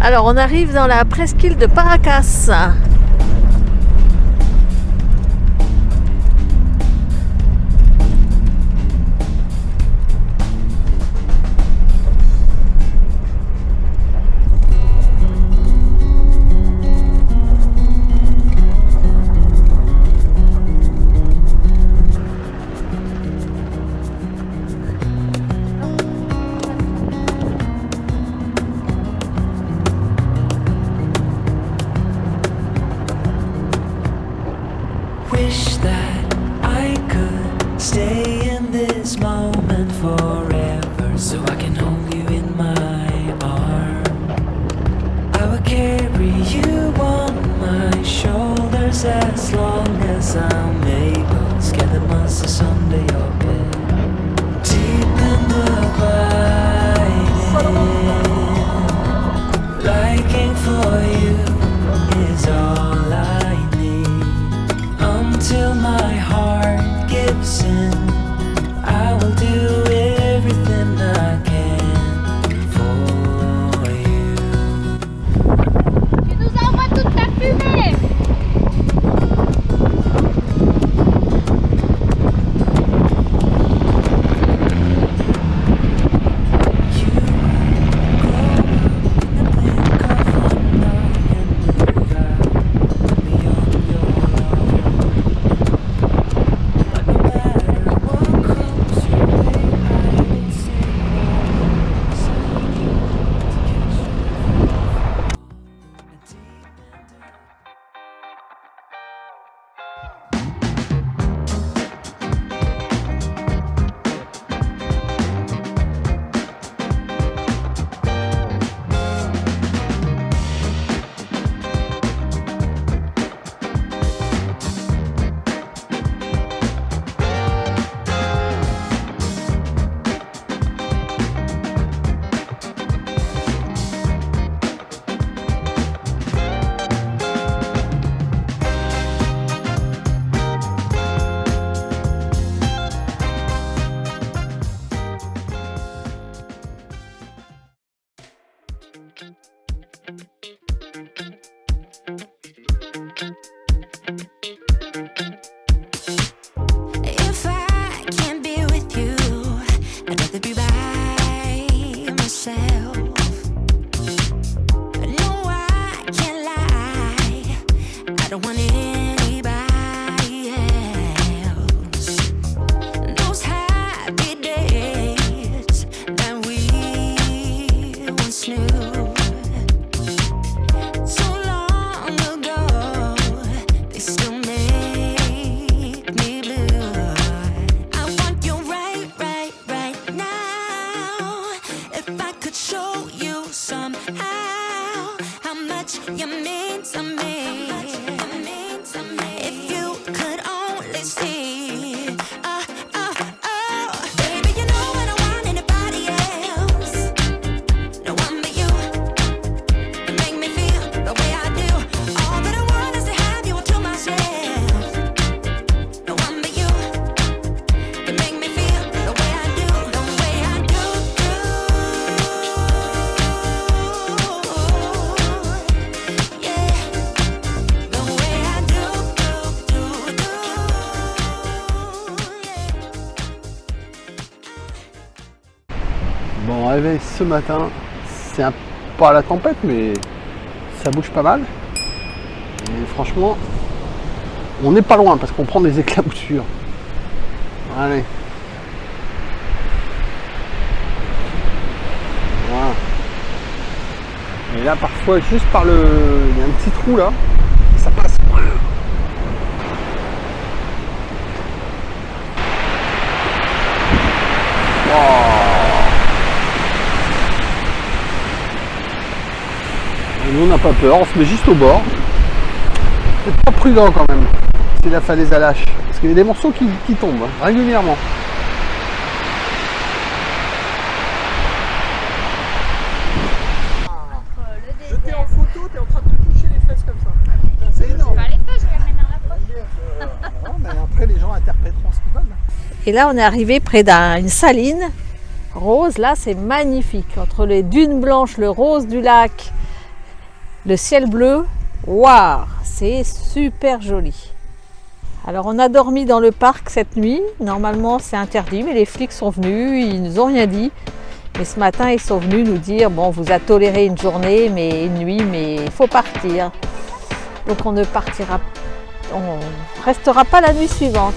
Alors on arrive dans la presqu'île de Paracas. Wish that I could stay in this moment forever, so I can hold you in my arms. I will carry you on my shoulders as long as I'm able. Scare the monsters under your bed. Deep in the quiet, liking for you is all I need. Until my heart gives in, I will do everything I can for you. Tu nous envoies toute ta fumée. If I can't be with you, I'd rather be by myself. No, I can't lie, I don't want anybody else. Those happy days that we once knew, so long ago, they still make me blue. I want you right now. If I could show you somehow how much you mean to me. If you could only see. Baby, you know I don't want anybody else. No one but you. You make me feel the way I do. All that I want is to have you all to myself. No one but you. You make me feel the way I do. The way I do. Yeah. The way I do. Bon, réveil ce matin, c'est pas la tempête, mais ça bouge pas mal. Et franchement, on n'est pas loin parce qu'on prend des éclaboussures. Allez. Voilà. Et là, parfois, juste par le... il y a un petit trou là, et ça passe. Et nous on n'a pas peur, on se met juste au bord. C'est pas prudent quand même, c'est la falaise à lâche. Parce qu'il y a des morceaux qui tombent régulièrement. Le T'es en photo, t'es en train de te toucher les fesses comme ça. C'est énorme. Pas les feux, je vais les mettre dans la poche. Mais après les gens interpréteront ce qu'ils veulent. Et là, on est arrivé près d'une saline rose. Là, c'est magnifique. Entre les dunes blanches, le rose du lac Le ciel bleu, waouh, c'est super joli. Alors on a dormi dans le parc cette nuit. Normalement c'est interdit, mais les flics sont venus, ils nous ont rien dit. Mais ce matin ils sont venus nous dire bon, vous a toléré une journée, mais une nuit, mais il faut partir. Donc on ne partira, on restera pas la nuit suivante.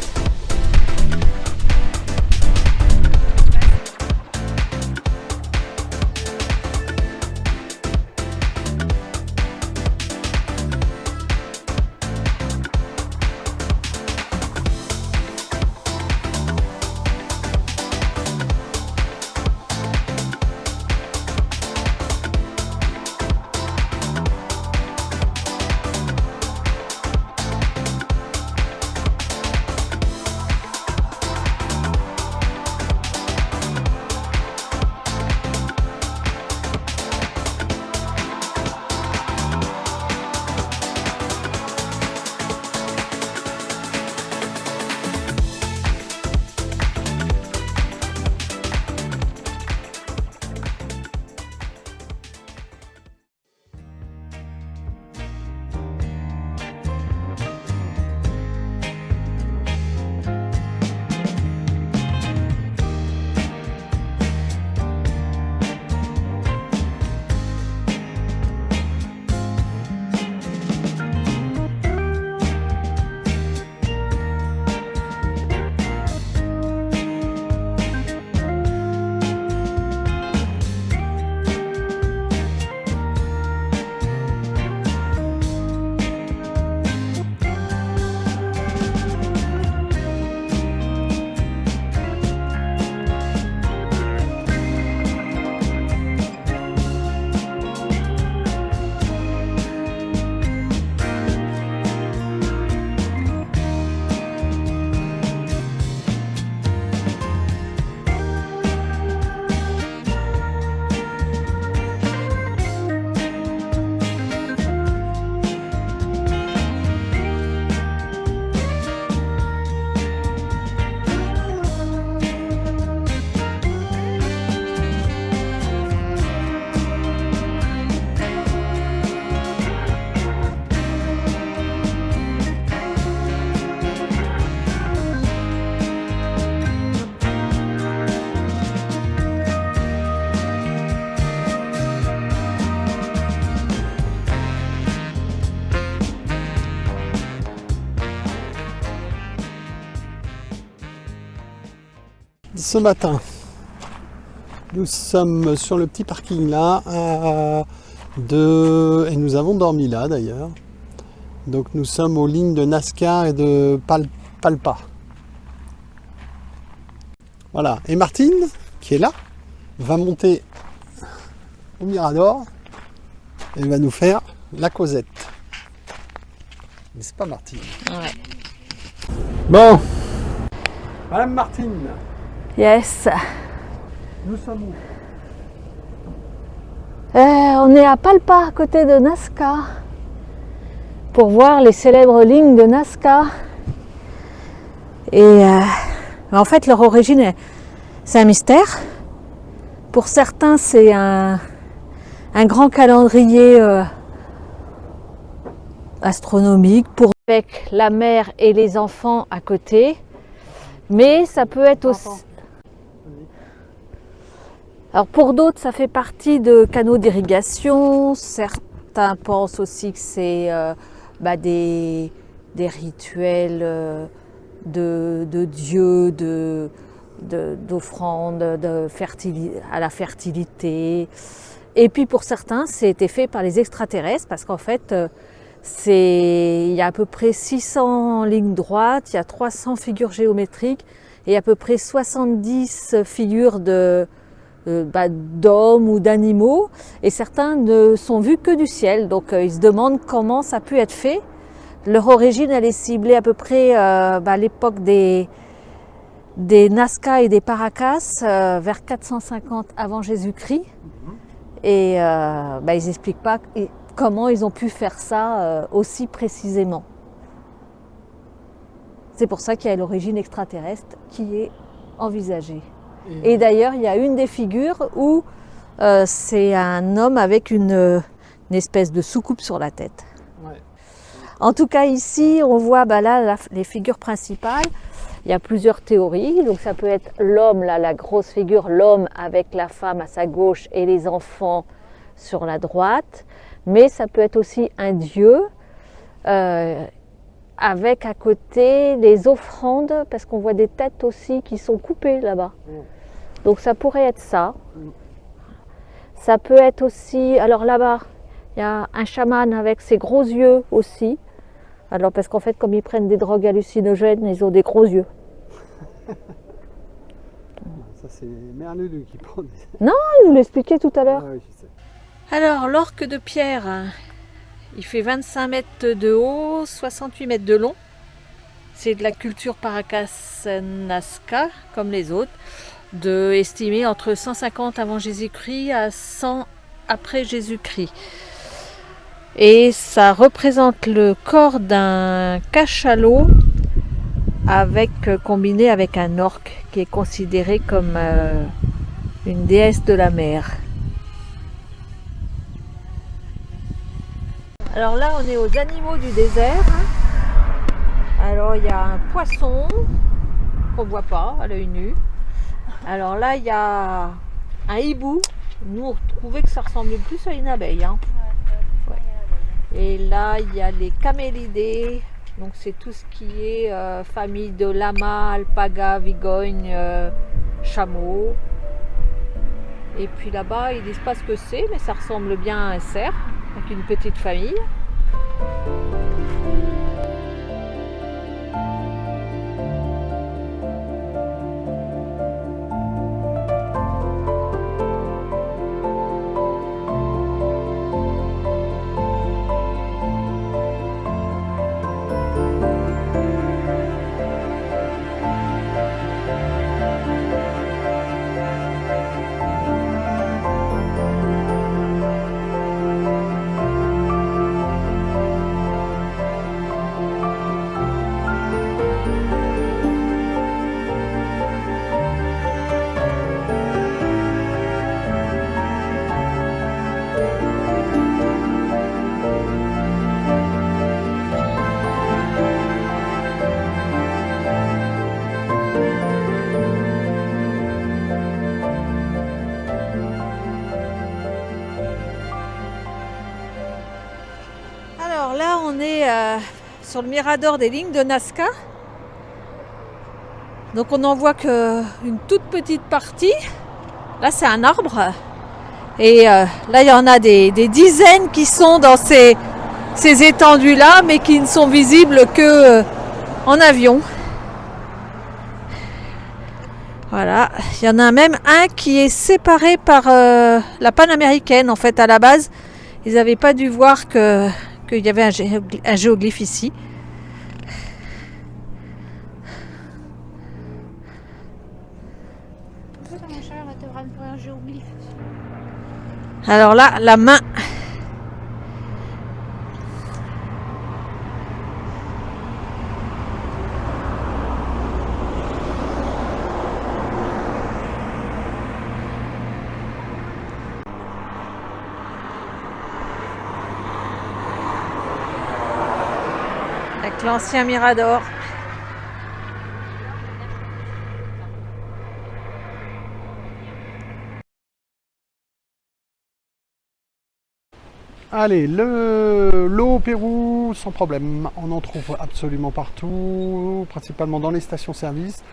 Ce matin, nous sommes sur le petit parking là, et nous avons dormi là d'ailleurs. Donc nous sommes aux lignes de Nazca et de Palpa. Voilà, et Martine, qui est là, va monter au Mirador et va nous faire la causette. N'est-ce pas Martine? Ouais. Bon, Madame Martine, Yes. nous sommes où? On est à Palpa, à côté de Nazca, pour voir les célèbres lignes de Nazca. Et en fait, leur origine, c'est un mystère. Pour certains, c'est un grand calendrier astronomique, avec la mère et les enfants à côté. Mais ça peut être aussi... Alors pour d'autres, ça fait partie de canaux d'irrigation. Certains pensent aussi que c'est des rituels de dieux, d'offrandes à la fertilité. Et puis pour certains, c'était fait par les extraterrestres parce qu'en fait, il y a à peu près 600 lignes droites, il y a 300 figures géométriques et à peu près 70 figures d'hommes ou d'animaux, et certains ne sont vus que du ciel, donc ils se demandent comment ça a pu être fait. Leur origine, elle est ciblée à peu près à l'époque des Nazca et des Paracas, vers 450 avant Jésus-Christ, et ils n'expliquent pas comment ils ont pu faire ça aussi précisément. C'est pour ça qu'il y a l'origine extraterrestre qui est envisagée. Et d'ailleurs, il y a une des figures où c'est un homme avec une une espèce de soucoupe sur la tête. Ouais. En tout cas, ici, on voit là les figures principales. Il y a plusieurs théories. Donc, ça peut être l'homme, là, la grosse figure, l'homme avec la femme à sa gauche et les enfants sur la droite. Mais ça peut être aussi un dieu avec à côté les offrandes, parce qu'on voit des têtes aussi qui sont coupées là-bas. Donc, ça pourrait être ça. Ça peut être aussi, alors là-bas, il y a un chaman avec ses gros yeux aussi. Alors parce qu'en fait, comme ils prennent des drogues hallucinogènes, ils ont des gros yeux. Ça c'est Merlulu qui prend des... Non, il nous l'expliquait tout à l'heure. Ah oui, je sais. Alors, l'orque de pierre, il fait 25 mètres de haut, 68 mètres de long. C'est de la culture Paracas Nazca, comme les autres, estimé entre 150 avant Jésus-Christ à 100 après Jésus-Christ. Et ça représente le corps d'un cachalot combiné avec un orque qui est considéré comme une déesse de la mer. Alors là, on est aux animaux du désert. Alors il y a un poisson qu'on ne voit pas à l'œil nu. Alors là, il y a un hibou. Nous, on trouvait que ça ressemblait plus à une abeille. Hein. Ouais. Et là, il y a les camélidés. Donc, c'est tout ce qui est famille de lama, alpaga, vigogne, chameau. Et puis là-bas, ils disent pas ce que c'est, mais ça ressemble bien à un cerf, avec une petite famille. Alors là, on est sur le mirador des lignes de Nazca. Donc on n'en voit qu'une toute petite partie. Là, c'est un arbre. Et là, il y en a des dizaines qui sont dans ces étendues-là, mais qui ne sont visibles que en avion. Voilà, il y en a même un qui est séparé par la panaméricaine. En fait, à la base, ils n'avaient pas dû voir qu'il y avait un géoglyphe ici. Alors là, la main. Avec l'ancien mirador. Allez, l'eau au Pérou, sans problème. On en trouve absolument partout, principalement dans les stations-service,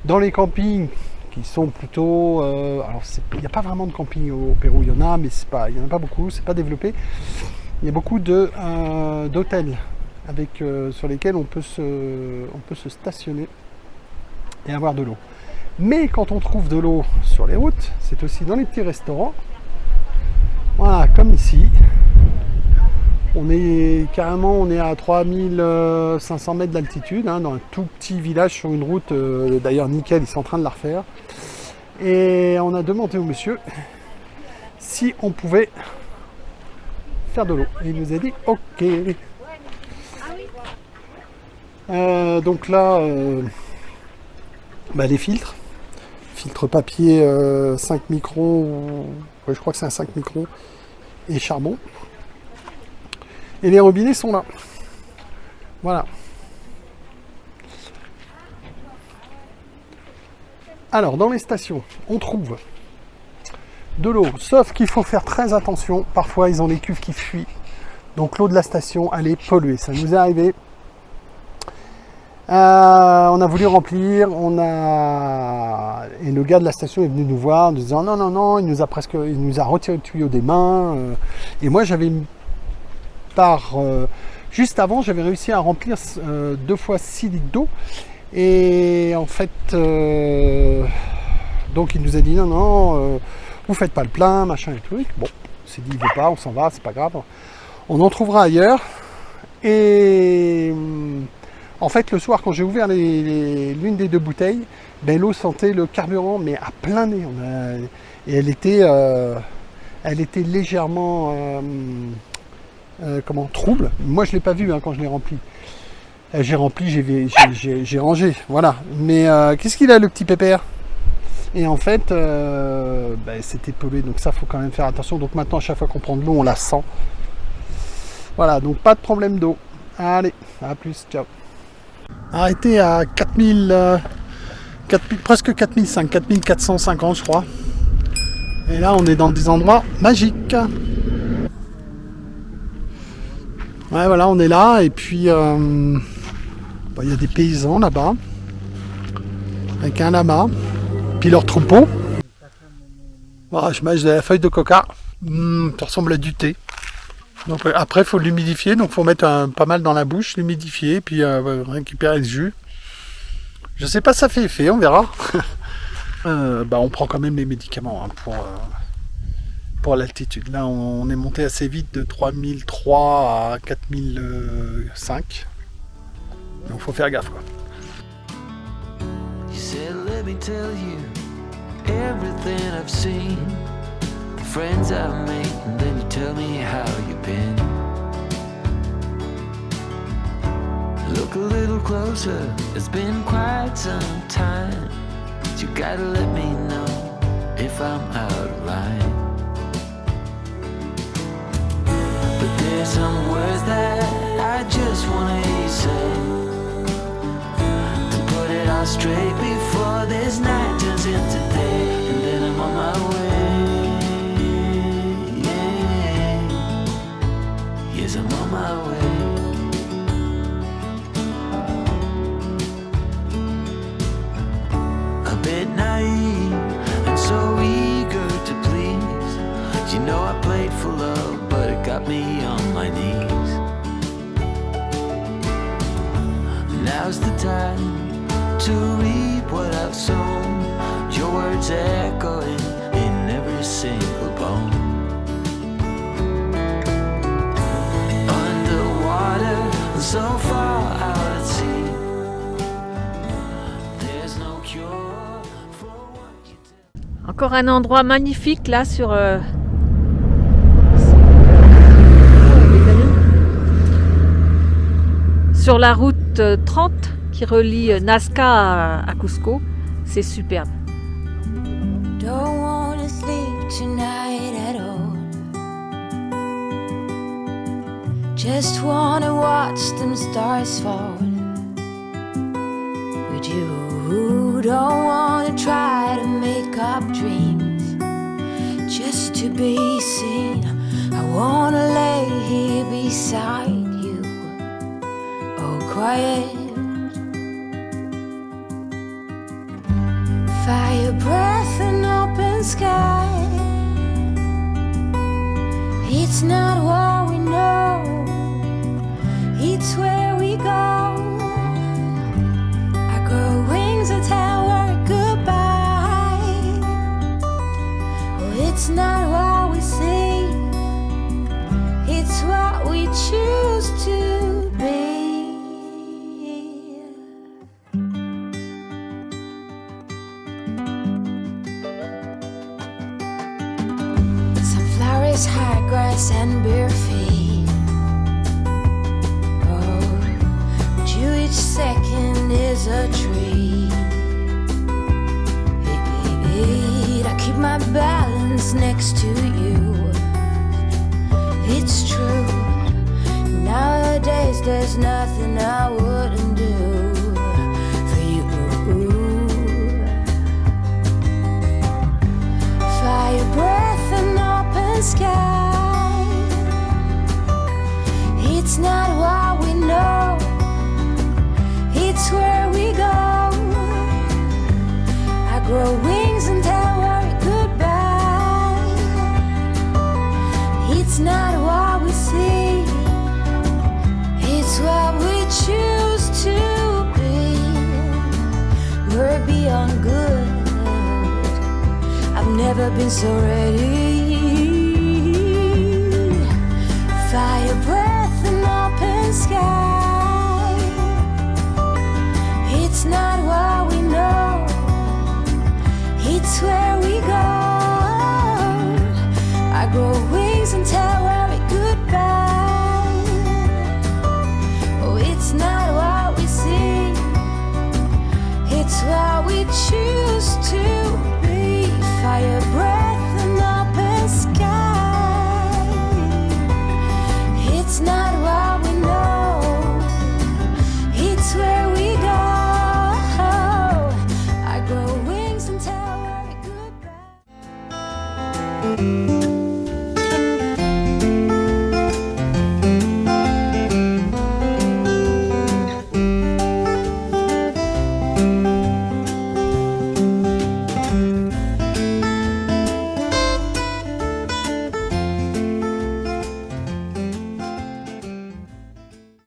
dans les campings qui sont plutôt... alors, il n'y a pas vraiment de camping au Pérou, il y en a, mais il n'y en a pas beaucoup, c'est pas développé. Il y a beaucoup d'hôtels sur lesquels on peut se stationner et avoir de l'eau. Mais quand on trouve de l'eau sur les routes, c'est aussi dans les petits restaurants. Voilà, comme ici. On est à 3500 mètres d'altitude, hein, dans un tout petit village sur une route, d'ailleurs nickel, ils sont en train de la refaire. Et on a demandé au monsieur si on pouvait faire de l'eau. Et il nous a dit ok. Donc là, les filtres papier 5 microns, ouais, je crois que c'est un 5 microns, et charbon. Et les robinets sont là. Voilà. Alors, dans les stations, on trouve de l'eau, sauf qu'il faut faire très attention. Parfois, ils ont des cuves qui fuient. Donc, l'eau de la station, elle est polluée. Ça nous est arrivé. On a voulu remplir, et le gars de la station est venu nous voir en nous disant non, il nous a retiré le tuyau des mains. Et moi, j'avais juste avant, j'avais réussi à remplir 2 fois 6 litres d'eau. Et en fait, donc il nous a dit non, vous faites pas le plein, machin et tout. Bon, on s'est dit il veut pas, on s'en va, c'est pas grave. On en trouvera ailleurs. Et en fait, le soir, quand j'ai ouvert l'une des 2 bouteilles, ben, l'eau sentait le carburant, mais à plein nez. Et elle était légèrement trouble. Moi, je l'ai pas vu quand je l'ai rempli. J'ai rempli, j'ai rangé, voilà. Mais qu'est-ce qu'il a, le petit pépère? Et en fait, c'était pollué, donc ça, faut quand même faire attention. Donc maintenant, à chaque fois qu'on prend de l'eau, on la sent. Voilà, donc pas de problème d'eau. Allez, à plus, ciao. Arrêté à 4000, presque 4005, 4450 je crois. Et là on est dans des endroits magiques. Ouais, voilà, on est là et puis y a des paysans là-bas avec un lama, puis leur troupeau. Voilà, je mange de la feuille de coca. Ça ressemble à du thé. Donc après, il faut l'humidifier, donc il faut mettre pas mal dans la bouche, l'humidifier, puis récupérer le jus. Je sais pas si ça fait effet, on verra. On prend quand même les médicaments pour l'altitude. Là, on est monté assez vite de 3003 à 4005. Donc il faut faire gaffe, quoi. You said, let me tell you everything I've seen, the friends I've made, and then you tell me how you've been. Look a little closer, it's been quite some time. You gotta let me know if I'm out of line. But there's some words that I just wanna hear you say, to put it all straight before this night turns into day, and then I'm on my way. Yeah. Yes, I'm on my way. A bit naive and so eager to please. You know I played for love, but it got me on my knees. Now's the time to reap what I've sown. Your words echoing in every single bone. Underwater, so far out at sea, there's no cure for what you do. Encore un endroit magnifique là sur la route 30 qui relie Nazca à Cusco. C'est superbe. Don't wanna sleep tonight at all. Just wanna watch them stars fall with you. Don't wanna try to make up dreams just to be seen. I wanna lay here beside you, oh quiet. Fire breath and open sky. It's not what we know, it's where we go. I grow wings and tell her goodbye. Oh, it's not what we see, it's what we choose to be. Sunflowers, high grass, and bare feet. Oh, but you each second is a treat. I keep my balance next to you. It's true, Nowadays there's nothing I wouldn't do for you. Fire breath and open sky. It's not what we know, it's where we go. I grow wings and tell worry goodbye. It's not what we see, it's what we choose to be. We're beyond good. I've never been so ready. Fire breath and open sky. It's not what we know, it's where we go. I grow wings and tell worry goodbye. Oh, it's not what we see, it's what we choose.